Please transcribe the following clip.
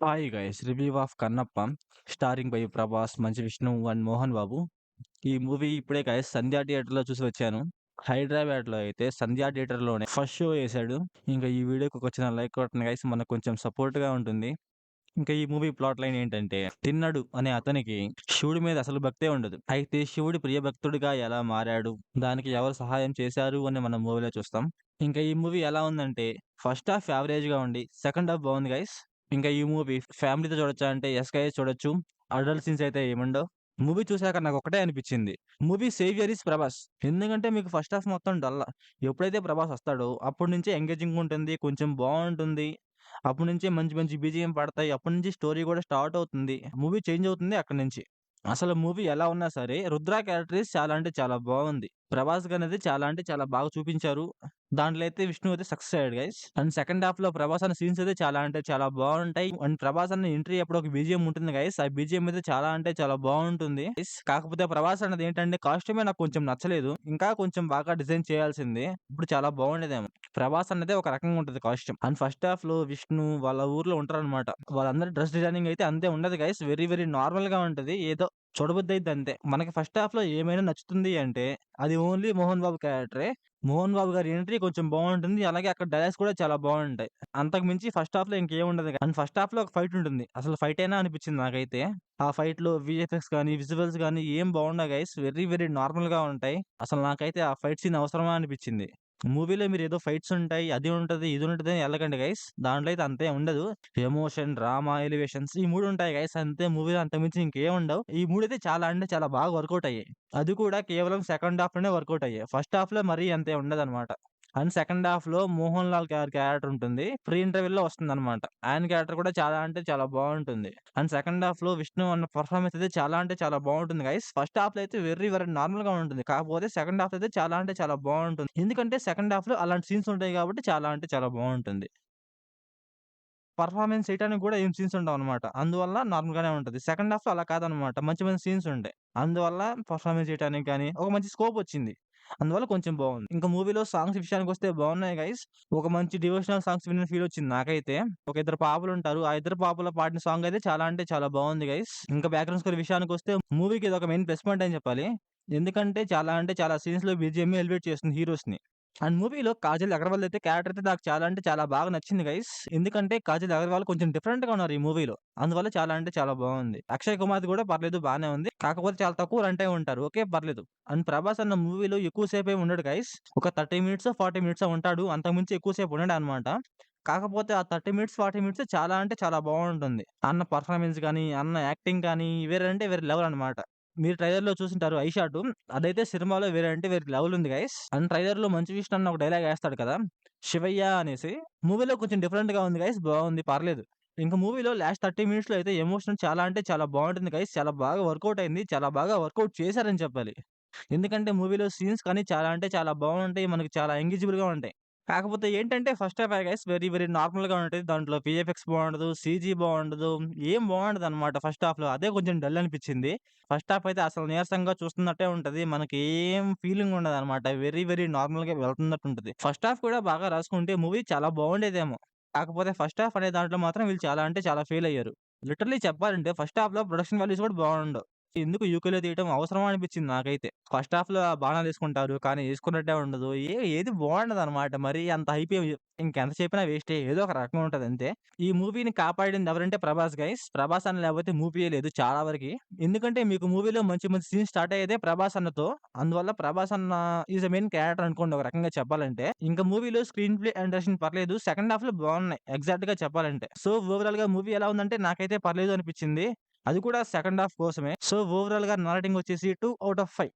Hi guys review of Kannappa starring by Prabhas, Manchu Vishnu and Mohan Babu. ఈ movie ఇప్పుడే guys సంధ్యా థియేటర్‌లో చూసి వచ్చాను. హైదరాబాద్‌లో అయితే సంధ్యా థియేటర్‌లోనే ఫస్ట్ షో ఏశాడు. ఇంకా ఈ వీడియోకి ఒక చిన్న లైక్ కొట్టండి గైస్, మనకు కొంచెం సపోర్ట్‌గా ఉంటుంది. ఇంకా ఈ మూవీ ప్లాట్ లైన్ ఏంటంటే, తిన్నడు అనే అతనికి శివుడి మీద అసలు భక్తే ఉండదు. అయితే శివుడి ప్రియభక్తుడిగా ఎలా మారాడు, దానికి ఎవరు సహాయం చేశారు అని మనం మూవీలో చూస్తాం. ఇంకా ఈ మూవీ ఎలా ఉందంటే, ఫస్ట్ హాఫ్ యావరేజ్‌గా ఉండి, సెకండ్ హాఫ్ బాగుంది గైస్. ఇంకా ఈ మూవీ ఫ్యామిలీతో చూడొచ్చా అంటే యెస్ గైస్ చూడొచ్చు. అడల్ట్ సీన్స్ అయితే ఏముండవు. మూవీ చూసాక నాకొక్కటే అనిపిచ్చింది. Movie saviour is Prabhas. ఎందుకంటే మీకు ఫస్ట్ హాఫ్ మొత్తం డల్ల. ఎప్పుడైతే ప్రభాస్ వస్తాడో అప్పటి నుంచే ఎంగేజింగ్‌గా ఉంటుంది. కొంచెం బావుంటుంది. అప్పటి నుంచే మంచి మంచి బీజీఎం పడతాయి. అప్పటి నుంచి స్టోరీ గూడా స్టార్ట్ అవుతుంది. మూవీ చేంజ్ అవుతుంది అక్కడి నుంచి. అసలు మూవీ ఎలా ఉన్నా సరే 'రుద్ర' క్యారెక్టరైజ్ చాలా అంటే చాలా బావుంది. 'ప్రభాస్' గనేది చాలా అంటే చాలా బాగా చూపించారు. దాంట్లో అయితే విష్ణు అయితే సక్సెస్ అయ్యాడు గైస్. అండ్ సెకండ్ హాఫ్‌లో 'ప్రభాస్' అన్న సీన్స్ అయితే చాలా అంటే చాలా బావుంటాయి. అండ్ 'ప్రభాస్' అన్న ఎంట్రీ అప్పుడు ఒక బీజీఎం ఉంటుంది గైస్. ఆ బీజీఎం అయితే చాలా అంటే చాలా బావుంటుంది. కాకపోతే 'ప్రభాస్' అన్నది ఏంటంటే కాస్ట్యూమే నాకు కొంచెం నచ్చలేదు. ఇంకా కొంచెం బాగా డిజైన్ చేయాల్సింది. ఇప్పుడు చాలా బాగుండేదేమో. 'ప్రభాస్' అన్నదే ఒక రకంగా ఉంటది కాస్ట్యూమ్. అండ్ ఫస్ట్ హాఫ్‌లో విష్ణు వాళ్ళ ఊర్లో ఉంటారనమాట. వాళ్ళందరి డ్రెస్ డిజైనింగ్ అయితే అంతే ఉండదు గైస్. వెరీ వెరీ నార్మల్‌గా ఉంటది. ఏదో చూడబుద్దయిద్ది అంతే. మనకి ఫస్ట్ హాఫ్‌లో ఏమైనా నచ్చుతుంది అంటే అది ఓన్లీ మోహన్ బాబు క్యారెక్టరే. మోహన్ బాబు గారి ఎంట్రీ కొంచెం బావుంటుంది. అలాగే అక్కడ డైలాగ్స్ కూడా చాలా బావుంటాయి. అంతకు మించి ఫస్ట్ హాఫ్‌లో ఇంకేముండదు. అండ్ ఫస్ట్ హాఫ్‌లో ఒక ఫైట్ ఉంటుంది. అసలు ఫైటేనా అనిపించింది నాకైతే. ఆ ఫైట్‌లో వీఎఫ్ఎక్స్ గాని, విజువల్స్ గాని ఏం బాగుండవు గైస్. వెరీ వెరీ నార్మల్‌గా ఉంటాయి. అసలు నాకైతే ఆ ఫైట్ సీన్ అవసరమా అనిపించింది. మూవీలో మీరేదో ఫైట్స్ ఉంటాయి, అది ఉంటది, ఇది ఉంటది అని ఎళ్ళకండి గైస్. దాంట్లో అయితే అంతేం ఉండదు. ఎమోషన్, డ్రామా, ఎలివేషన్స్ ఈ 3 ఉంటాయి గైస్ అంతే. మూవీలో అంతకు మించి ఇంకేం ఉండవు. ఈ 3 అయితే చాలా అంటే చాలా బాగా వర్కౌట్ అయ్యాయి. అది కూడా కేవలం సెకండ్ హాఫ్‌లోనే వర్కౌట్ అయ్యాయి. ఫస్ట్ హాఫ్‌లో మరీ అంతేం ఉండదనమాట. అండ్ సెకండ్ హాఫ్‌లో మోహన్ లాల్ గారి క్యారెక్టర్ ఉంటుంది. ప్రీ ఇంటర్వెల్‌లో వస్తుందనమాట. ఆయన క్యారెక్టర్ కూడా చాలా అంటే చాలా బావుంటుంది. అండ్ సెకండ్ హాఫ్‌లో విష్ణు అన్న పర్ఫార్మెన్స్ అయితే చాలా అంటే చాలా బావుంటుంది గైస్. ఫస్ట్ హాఫ్‌లో అయితే వెరీ వెరీ నార్మల్‌గా ఉంటుంది. కాకపోతే సెకండ్ హాఫ్ అయితే చాలా అంటే చాలా బావుంటుంది. ఎందుకంటే సెకండ్ హాఫ్‌లో అలాంటి సీన్స్ ఉంటాయి కాబట్టి చాలా అంటే చాలా బావుంటుంది. పర్ఫార్మెన్స్ చేయటానికి గూడా ఏం సీన్స్ ఉండవనమాట. అందువల్ల నార్మల్‌గానే ఉంటది. సెకండ్ హాఫ్‌లో అలా కాదనమాట. మంచి మంచి సీన్స్ ఉంటాయి. అందువల్ల పర్ఫార్మెన్స్ చేయటానికి గాని, ఒక మంచి స్కోప్ వచ్చింది. అందువల్ల కొంచెం బావుంది. ఇంకా మూవీలో సాంగ్స్ విషయానికొస్తే బావున్నాయి గైస్. ఒక మంచి డివోషనల్ సాంగ్స్ విన్న ఫీల్ వచ్చింది నాకైతే. ఒక ఇద్దరు పాపలుంటారు. ఆ ఇద్దరు పాపలు పాడిన సాంగ్ అయితే చాలా అంటే చాలా బావుంది గైస్. ఇంకా బ్యాక్‌గ్రౌండ్ స్కోర్ విషయానికొస్తే మూవీకి ఇదొక మెయిన్ ప్లస్ పాయింట్ అని చెప్పాలి. ఎందుకంటే చాలా అంటే చాలా సీన్స్‌లో బీజీఎం ఎలివేట్ చేస్తుంది హీరోస్‌ని. అండ్ మూవీలో 'కాజల్ అగర్వాల్' అయితే క్యారెక్టర్ అయితే నాకు చాలా అంటే చాలా బాగా నచ్చింది గైస్. ఎందుకంటే 'కాజల్ అగర్వాల్' కొంచెం డిఫరెంట్‌గా ఉన్నారు ఈ మూవీలో. అందువల్ల చాలా అంటే చాలా బావుంది. 'అక్షయ్ కుమార్‌ది' కూడా పర్లేదు బానే ఉంది. కాకపోతే చాలా తక్కువ రన్ టైమ్ ఉంటారు. ఓకే పర్లేదు. అండ్ 'ప్రభాస్' అన్న మూవీలో ఎక్కువ సేపేమి ఉండడు గైస్. ఒక 30 మినిట్సో, 40 మినిట్సో ఉంటాడు. అంతకు మించి ఎక్కువ సేపు ఉండడనమాట. కాకపోతే ఆ 30 మినిట్స్, 40 మినిట్స్ చాలా అంటే చాలా బావుంటుంది. అన్న పర్ఫార్మెన్స్ గాని, అన్న యాక్టింగ్ గాని వేరే అంటే వేరే లెవెల్ అనమాట. మీరు ట్రైలర్‌లో చూసుంటారు 'ఐ షాటు'. అదైతే సినిమాలో వేరే అంటే వేరే లెవెల్ ఉంది గైస్. అండ్ ట్రైలర్‌లో మంచు విష్ణు అన్న ఒక డైలాగ్ ఏస్తాడు కదా! 'శివయ్య' అనేసి. మూవీలో కొంచెం డిఫరెంట్‌గా ఉంది గైస్. బావుంది పర్లేదు. ఇంక మూవీలో లాస్ట్ 30 మినిట్స్‌లో అయితే ఎమోషన్ చాలా అంటే చాలా బావుంటుంది గైస్. చాలా బాగా వర్కౌట్ అయింది. చాలా బాగా వర్కౌట్ చేశారని చెప్పాలి. ఎందుకంటే మూవీలో సీన్స్ కానీ చాలా అంటే చాలా బావుంటాయి. మనకి చాలా ఎంగేజబుల్‌గా ఉంటాయి. కాకపోతే ఏంటంటే first half guys very very నార్మల్‌గా ఉంటది. దాంట్లో వీఎఫ్ఎక్స్ బావుండదు. సీజీ బావుండదు. ఏం బావుండదనమాట ఫస్ట్ హాఫ్‌లో. అదే కొంచెం డల్ అనిపిచ్చింది. ఫస్ట్ హాఫ్ అయితే అసలు నీరసంగా చూస్తున్నట్టే ఉంటది. మనకి ఏం ఫీలింగ్ ఉండదనమాట. వెరీ వెరీ నార్మల్‌గా వెళ్తున్నట్టుంటది. ఫస్ట్ హాఫ్ కూడా బాగా రాసుకుంటే మూవీ చాలా బావుండేదేమో. కాకపోతే ఫస్ట్ హాఫ్ అనే దాంట్లో మాత్రం వీళ్ళు చాలా అంటే చాలా ఫెయిల్ అయ్యారు. లిటరల్లీ చెప్పాలంటే ఫస్ట్ హాఫ్‌లో ప్రొడక్షన్ వాల్యూస్ కూడా బావుండవు. ఎందుకు యూకేలో తీయటం అవసరమా అనిపిచ్చింది నాకైతే. ఫస్ట్ హాఫ్‌లో బాణాలేసుకుంటారు. కానీ ఏసుకున్నట్టే ఉండదు. ఏది బావుండదనమాట. మరీ అంత హైప్ ఇంకెంత చెప్పినా వేస్టే. ఏదో ఒక రకంగా ఉంటదంతే. ఈ మూవీని కాపాడింది ఎవరంటే 'ప్రభాస్' గైస్. 'ప్రభాస్' అన్న లేకపోతే మూవీయే లేదు చాలా వరకి. ఎందుకంటే మీకు మూవీలో మంచి మంచి సీన్స్ స్టార్ట్ అయ్యేదే 'ప్రభాస్' అన్నతో. అందువల్ల 'ప్రభాస్' అన్న ఈస్ ఎ మెయిన్ క్యారెక్టర్ అనుకోండి ఒక రకంగా చెప్పాలంటే. ఇంక మూవీలో స్క్రీన్ ప్లే అండ్ డైరెక్షన్ పర్లేదు. సెకండ్ హాఫ్‌లో బావున్నాయి ఎగ్జాక్ట్‌గా చెప్పాలంటే. సో, ఓవరాల్‌గా మూవీ ఎలా ఉందంటే నాకైతే పర్లేదు అనిపిచ్చింది. అది కూడా సెకండ్ హాఫ్ కోసమే. సో, ఓవరాల్‌గా నా రేటింగ్ వచ్చేసి 2/5.